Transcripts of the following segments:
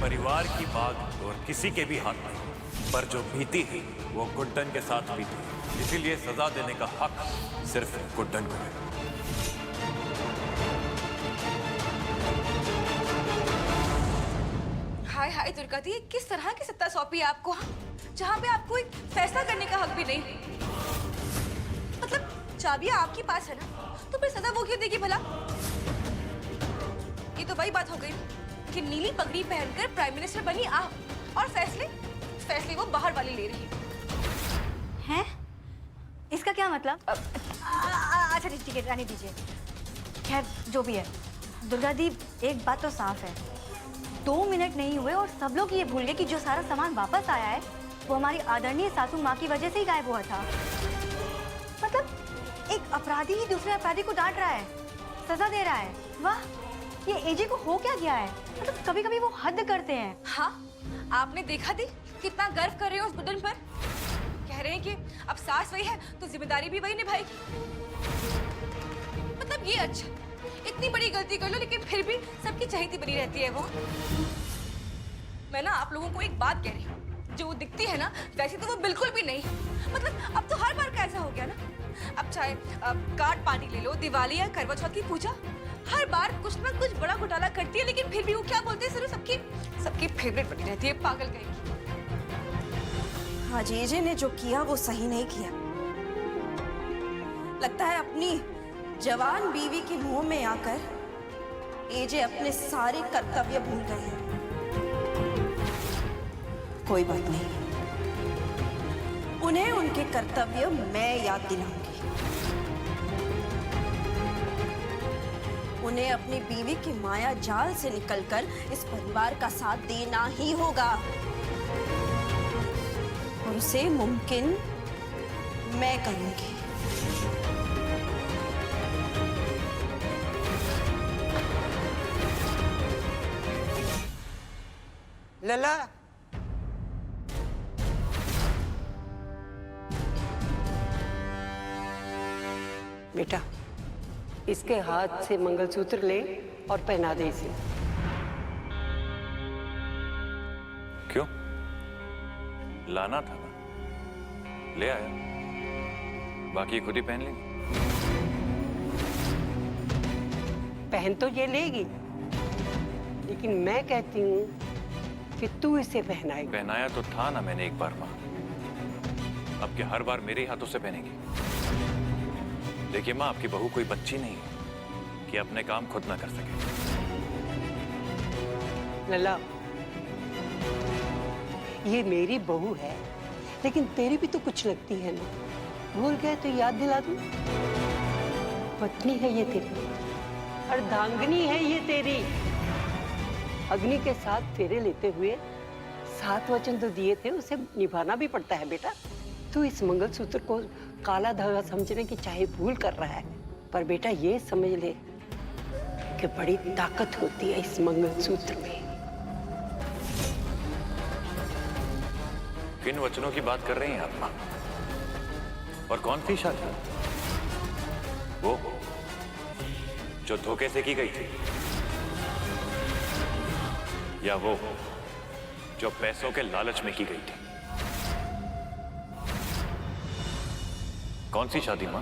परिवार की बात और किसी के भी हाथ नहीं, पर जो बीती है वो गुड्डन के साथ बीती, इसीलिए सजा देने का हक सिर्फ गुड्डन को है। हाय हाय दुर्गा दी, किस तरह की सत्ता सौंपी है आपको, जहाँ पे आपको एक फैसला करने का हक भी नहीं। मतलब चाबियां आपके पास है ना, तो फिर सजा वो क्यों देगी भला? ये तो वही बात हो गई कि नीली पगड़ी पहनकर प्राइम मिनिस्टर बनी आप, और फैसले वो बाहर वाली ले रही हैं? इसका क्या मतलब? अच्छा ठीक है, रहने दीजिए। खैर जो भी है, दुर्गा दी एक बात तो साफ है, 2 मिनट नहीं हुए और सब लोग ये भूल गए कि जो सारा सामान वापस आया है वो हमारी आदरणीय सासू माँ की वजह से ही गायब हुआ था। मतलब एक अपराधी ही दूसरे अपराधी को डांट रहा है, सजा दे रहा है। वाह, ये एजे को हो क्या गया है? मतलब कभी कभी वो हद करते हैं। हाँ, आपने देखा दी कितना गर्व कर रहे हो उस बुद्धन पर। कह रहे हैं कि अब सास वही है तो जिम्मेदारी भी वही निभाएगी। मतलब ये अच्छा, इतनी बड़ी गलती कर लो लेकिन फिर भी सबकी चहेती बनी रहती है वो। मैं ना आप लोगों को एक बात कह रही हूँ, जो वो दिखती है ना वैसे तो वो बिल्कुल भी नहीं। मतलब अब तो हर बार का ऐसा हो गया ना, अब चाहे काट पानी ले लो, दिवाली या करवा चौथ की पूजा, हर बार कुछ ना कुछ बड़ा घोटाला करती है, लेकिन फिर भी वो क्या बोलते हैं, सिर्फ सबकी फेवरेट बनी रहती है, पागल कहेगी। हाँ, एजे ने जो किया वो सही नहीं किया। लगता है अपनी जवान बीवी के मुंह में आकर एजे अपने सारे कर्तव्य भूल गए हैं। कोई बात नहीं, उन्हें उनके कर्तव्य मैं याद दिलाऊंगी। उन्हें अपनी बीवी के माया जाल से निकलकर इस परिवार का साथ देना ही होगा, और उसे मुमकिन मैं करूंगी। लला, बेटा इसके हाथ से मंगलसूत्र ले और पहना दे इसे। क्यों? लाना था ना, ले आया, बाकी खुद ही पहन लेंगे। पहन तो ये लेगी, लेकिन मैं कहती हूँ कि तू इसे पहनाएगी। पहनाया तो था ना मैंने एक बार माँ, अब क्या हर बार मेरे हाथों से पहनेगी? देखिए माँ, आपकी बहू कोई बच्ची नहीं है कि अपने काम खुद ना कर सके। लला, ये मेरी बहू है, लेकिन तेरी भी तो कुछ लगती है ना। भूल गए तो याद दिला दूं। पत्नी है ये तेरी, अर्धांगिनी है ये तेरी। अग्नि के साथ फेरे लेते हुए 7 वचन तो दिए थे, उसे निभाना भी पड़ता है बेटा। तू इस मंगलसूत्र को काला धागा समझने की चाहे भूल कर रहा है, पर बेटा ये समझ ले कि बड़ी ताकत होती है इस मंगलसूत्र में। किन वचनों की बात कर रही हैं आप माँ? और कौन सी शादी? वो जो धोखे से की गई थी, या वो जो पैसों के लालच में की गई थी? कौन सी शादी मां?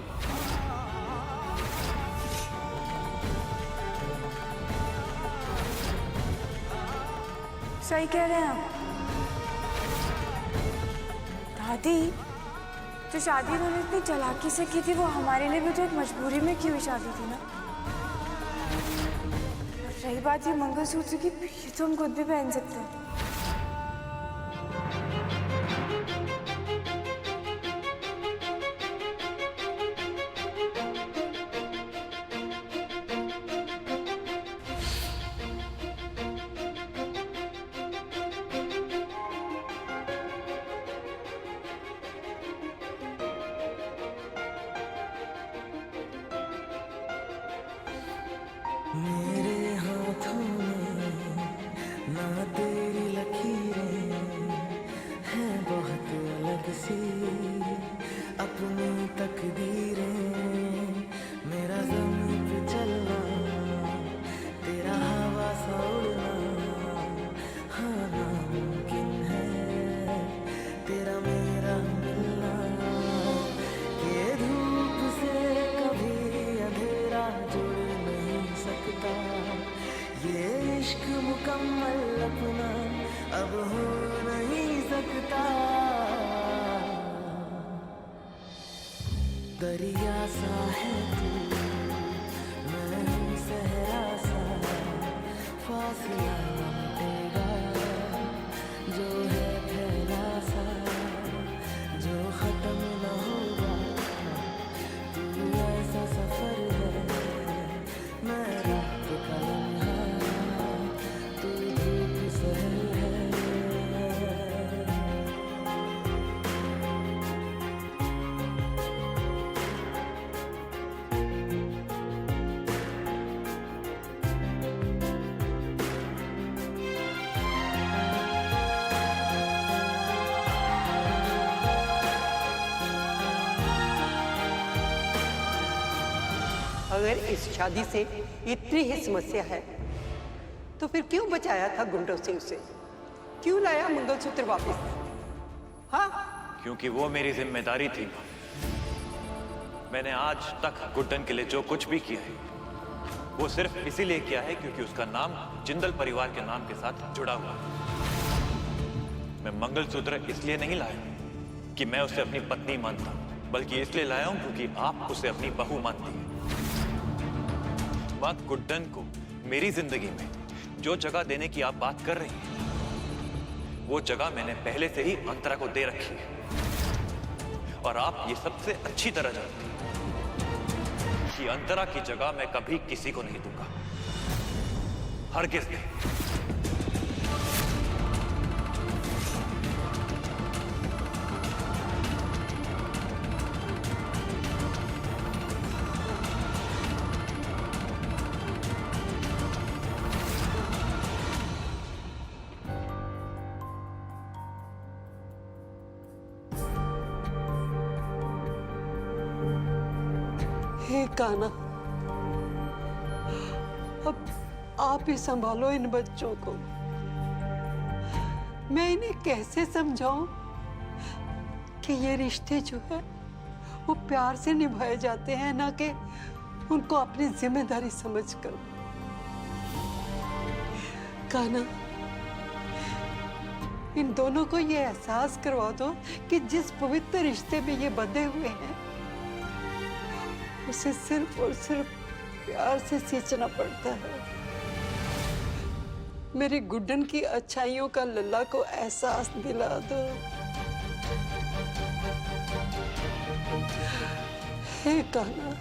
सही कह रहे हैं आप दादी, जो शादी उन्होंने इतनी चालाकी से की थी वो हमारे लिए भी तो एक मजबूरी में की हुई शादी थी ना। रही बात ये मंगलसूत्र की, ये तो हम खुद भी पहन सकते हैं। मेरे हाथों में ना तेरी लकीरें हैं, बहुत अलग सी अपनी तकदीरें। मेरा ज़मीन पे चलना, तेरा हवा सा उड़ना, हाँ जहाँ है तू, मैं हूँ सहरा सा, फासला मिटेगा जो है फैला सा, जो खत्म न होगा। तू ऐसा सफर है, मैं रात का लम्हा, तू धूप सहर है। अगर इस शादी से इतनी ही समस्या है तो फिर क्यों बचाया था गुंडों से उसे? क्यों लाया मंगलसूत्र वापस? हाँ, क्योंकि वो मेरी जिम्मेदारी थी माँ। मैंने आज तक गुड्डन के लिए जो कुछ भी किया है वो सिर्फ इसीलिए किया है क्योंकि उसका नाम जिंदल परिवार के नाम के साथ जुड़ा हुआ है। मैं मंगलसूत्र इसलिए नहीं लाया कि मैं उसे अपनी पत्नी मानता, बल्कि इसलिए लाया हूं क्योंकि आप उसे अपनी बहू मानती हैं। माँ, गुड्डन को मेरी जिंदगी में जो जगह देने की आप बात कर रही हैं, वो जगह मैंने पहले से ही अंतरा को दे रखी है। और आप ये सबसे अच्छी तरह जानते हैं कि अंतरा की जगह मैं कभी किसी को नहीं दूंगा, हरगिज़ नहीं। हे कान्हा, अब आप ही संभालो इन बच्चों को। मैं इन्हें कैसे समझाऊं कि ये रिश्ते जो है वो प्यार से निभाए जाते हैं, ना कि उनको अपनी जिम्मेदारी समझकर। कान्हा, इन दोनों को ये एहसास करवा दो कि जिस पवित्र रिश्ते में ये बंधे हुए हैं उसे सिर्फ और सिर्फ प्यार से सींचना पड़ता है। मेरी गुड्डन की अच्छाइयों का लल्ला को एहसास दिला दो। हे कान्हा।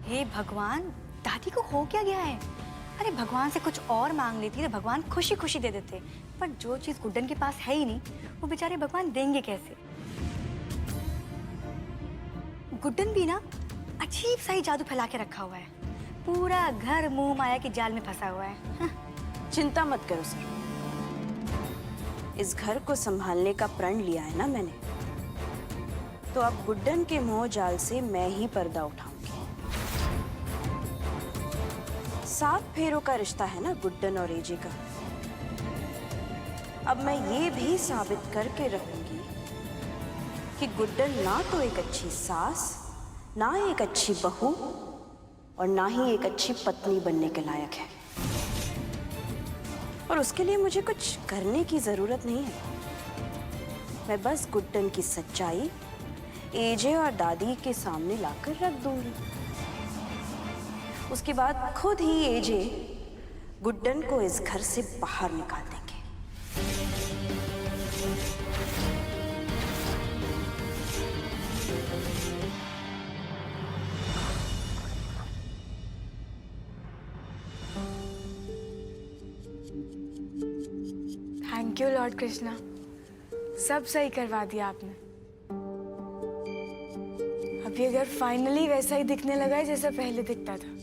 हे भगवान, दादी को हो क्या गया है? अरे भगवान से कुछ और मांग लेती तो भगवान खुशी खुशी दे देते, पर जो चीज गुड्डन के पास है ही नहीं वो बेचारे भगवान देंगे कैसे? गुड्डन भी ना अजीब सा ही जादू फैला के रखा हुआ है, पूरा घर मुंह माया के जाल में फंसा हुआ है। चिंता मत करो सर, इस घर को संभालने का प्रण लिया है ना मैंने, तो अब गुड्डन के मोह जाल से मैं ही पर्दा उठाऊंगी। 7 फेरों का रिश्ता है ना गुड्डन और एजे का। अब मैं ये भी साबित करके रहूंगी कि गुड्डन ना तो एक अच्छी सास, ना एक अच्छी बहू और ना ही एक अच्छी पत्नी बनने के लायक है। और उसके लिए मुझे कुछ करने की जरूरत नहीं है। मैं बस गुड्डन की सच्चाई एजे और दादी के सामने लाकर रख दूंगी। उसके बाद खुद ही एजे गुड्डन को इस घर से बाहर निकाल देंगे। थैंक यू लॉर्ड कृष्णा, सब सही करवा दिया आपने। अब ये घर फाइनली वैसा ही दिखने लगा है जैसा पहले दिखता था।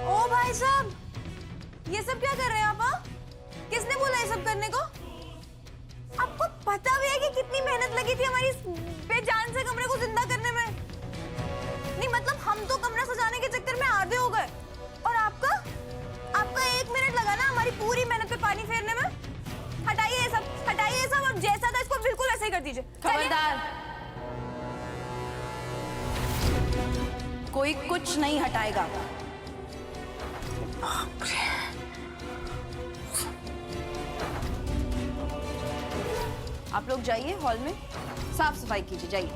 ओ भाई साहब, ये सब क्या कर रहे हैं आप? हाँ? किसने बोला ये सब करने को? आपको पता भी है कि कितनी मेहनत लगी थी हमारी इस बेजान से कमरे को जिंदा करने में? नहीं मतलब हम तो कमरा सजाने के चक्कर में आधे हो गए, और आपका 1 मिनट लगा ना हमारी पूरी मेहनत पे पानी फेरने में। हटाइए ये सब, हटाइए ये सब। अब जैसा था इसको बिल्कुल ऐसे ही कर दीजिए। खबरदार, कोई कुछ नहीं हटाएगा। आप लोग जाइए हॉल में, साफ सफाई कीजिए, जाइए।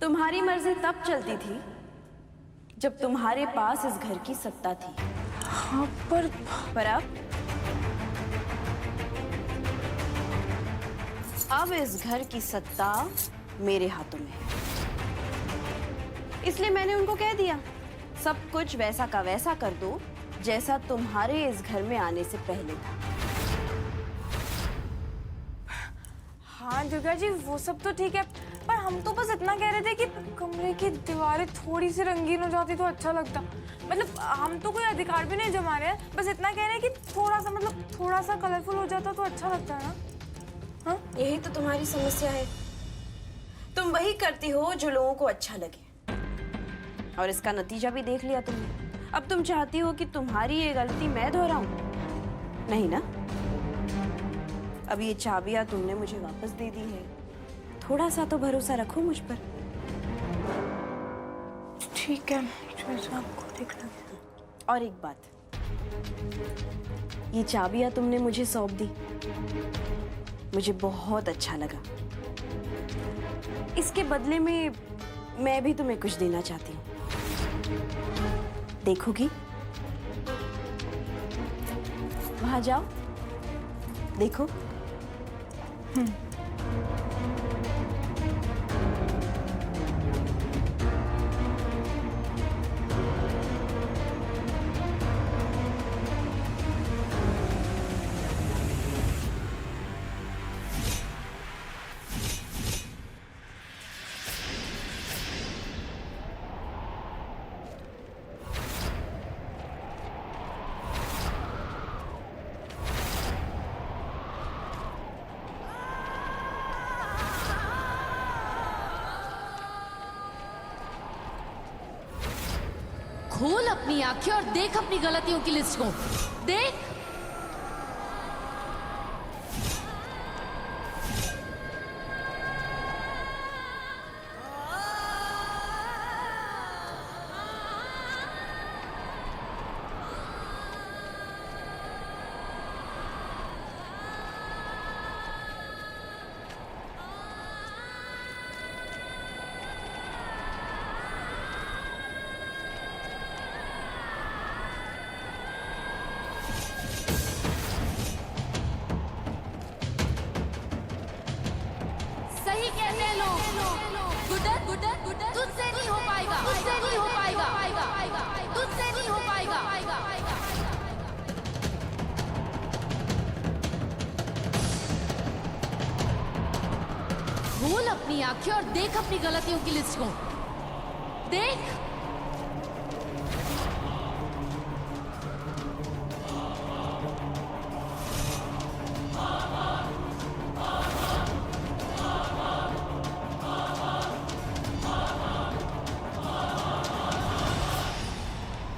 तुम्हारी मर्जी तब चलती थी जब तुम्हारे पास इस घर की सत्ता थी। हाँ पर अब इस घर की सत्ता मेरे हाथों में है। इसलिए मैंने उनको कह दिया, सब कुछ वैसा का वैसा कर दो जैसा तुम्हारे इस घर में आने से पहले था। हाँ दुर्गा जी, वो सब तो ठीक है, पर हम तो बस इतना कह रहे थे कि कमरे की दीवारें थोड़ी सी रंगीन हो जाती तो अच्छा लगता। मतलब हम तो कोई अधिकार भी नहीं जमा रहे हैं, बस इतना कह रहे हैं कि थोड़ा सा, मतलब थोड़ा सा कलरफुल हो जाता तो अच्छा लगता है ना। हाँ, यही तो तुम्हारी समस्या है, तुम वही करती हो जो लोगों को अच्छा लगे, और इसका नतीजा भी देख लिया तुमने। अब तुम चाहती हो कि तुम्हारी ये गलती मैं दोहराऊं? नहीं ना? अब ये चाबियां तुमने मुझे वापस दे दी है, थोड़ा सा तो भरोसा रखो मुझ पर। ठीक है, आपको देख लगे। और एक बात, ये चाबियां तुमने मुझे सौंप दी, मुझे बहुत अच्छा लगा। इसके बदले में मैं भी तुम्हें कुछ देना चाहती हूँ, देखोगी? वहां जाओ, देखो। खोल अपनी आंखें और देख अपनी गलतियों की लिस्ट को। देख, सही कहते हैं लोग, गुड्डन गुड्डन गुड्डन तुझसे नहीं हो पाएगा, तुझसे नहीं हो पाएगा, तुझसे नहीं हो पाएगा। खोल अपनी आंखें और देख अपनी गलतियों की लिस्ट को। देख,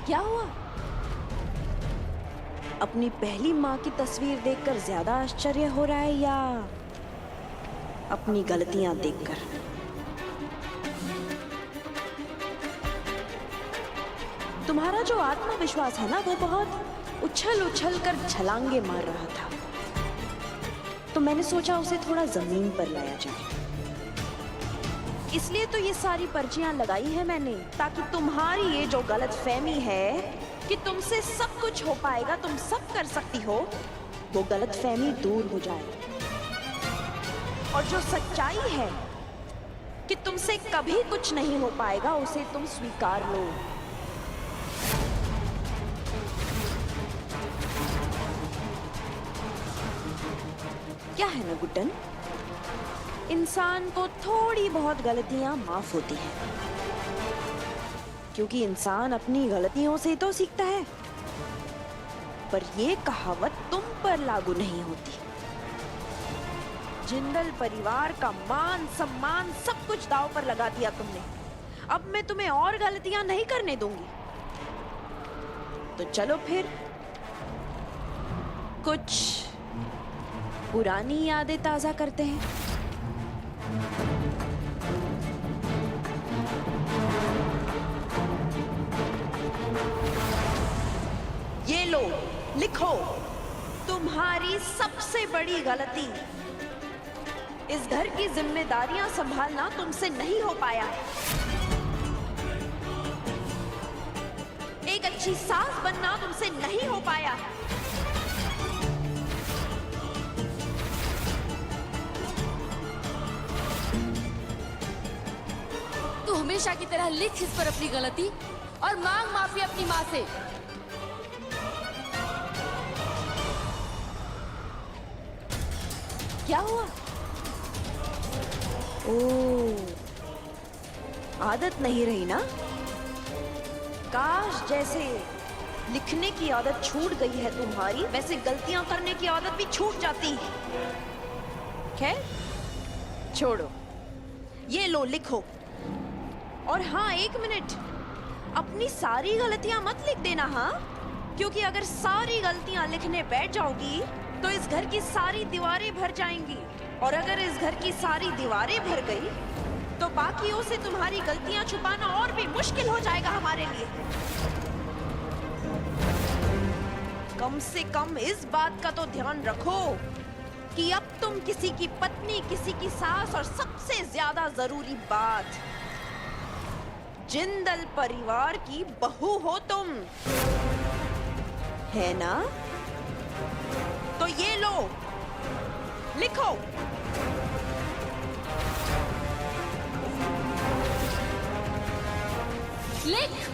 क्या हुआ? अपनी पहली माँ की तस्वीर देखकर ज्यादा आश्चर्य हो रहा है या अपनी गलतियां देखकर? तुम्हारा जो आत्मविश्वास है ना, वो बहुत उछल उछल कर छलांगे मार रहा था, तो मैंने सोचा उसे थोड़ा जमीन पर लाया जाए। इसलिए तो ये सारी पर्चियां लगाई है मैंने, ताकि तुम्हारी ये जो गलतफहमी है कि तुमसे सब कुछ हो पाएगा, तुम सब कर सकती हो, वो गलतफहमी दूर हो जाए। और जो सच्चाई है कि तुमसे कभी कुछ नहीं हो पाएगा, उसे तुम स्वीकार लो। क्या है ना गुड्डन, इंसान को थोड़ी बहुत गलतियां माफ होती हैं, क्योंकि इंसान अपनी गलतियों से तो सीखता है। पर ये कहावत तुम पर लागू नहीं होती। जिंदल परिवार का मान सम्मान सब कुछ दांव पर लगा दिया तुमने। अब मैं तुम्हें और गलतियां नहीं करने दूंगी। तो चलो फिर कुछ पुरानी यादें ताजा करते हैं। ये लो, लिखो, तुम्हारी सबसे बड़ी गलती, इस घर की जिम्मेदारियां संभालना तुमसे नहीं हो पाया है। एक अच्छी सास बनना तुमसे नहीं हो पाया है। तू हमेशा की तरह लिख इस पर अपनी गलती और मांग माफी अपनी माँ से। क्या हुआ? ओह, आदत नहीं रही ना? काश जैसे लिखने की आदत छूट गई है तुम्हारी, वैसे गलतियां करने की आदत भी छूट जाती। खैर, छोड़ो, ये लो, लिखो। और हाँ, 1 मिनट, अपनी सारी गलतियां मत लिख देना, हाँ? क्योंकि अगर सारी गलतियां लिखने बैठ जाओगी तो इस घर की सारी दीवारें भर जाएंगी, और अगर इस घर की सारी दीवारें भर गई तो बाकियों से तुम्हारी गलतियां छुपाना और भी मुश्किल हो जाएगा हमारे लिए। कम से कम इस बात का तो ध्यान रखो कि अब तुम किसी की पत्नी, किसी की सास, और सबसे ज्यादा जरूरी बात, जिंदल परिवार की बहू हो तुम, है ना? तो ये लो, लिखो। लिख।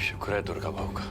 शुक्र है दुर्गा बहू का।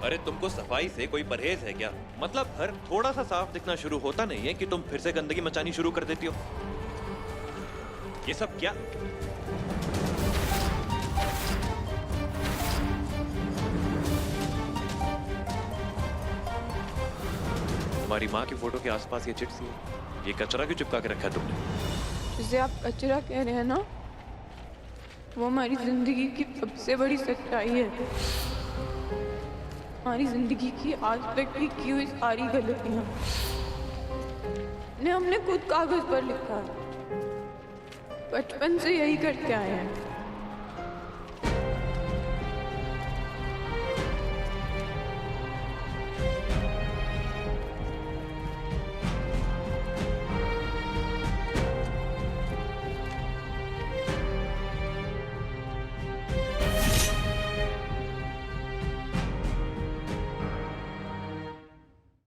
अरे तुमको सफाई से कोई परहेज है क्या? मतलब घर थोड़ा सा साफ दिखना शुरू होता नहीं है कि तुम फिर से गंदगी मचानी शुरू कर देती हो। ये सब क्या? तुम्हारी माँ की फोटो के आसपास ये चिट्ठी है, ये कचरा क्यों चिपका के रखा है तुमने? जिसे आप कचरा कह रहे हैं ना, वो हमारी जिंदगी की सबसे बड़ी सच्चाई है। हमारी जिंदगी की आज तक की हुई सारी गलतियां ने हमने खुद कागज पर लिखा है। बचपन से यही करते आए हैं।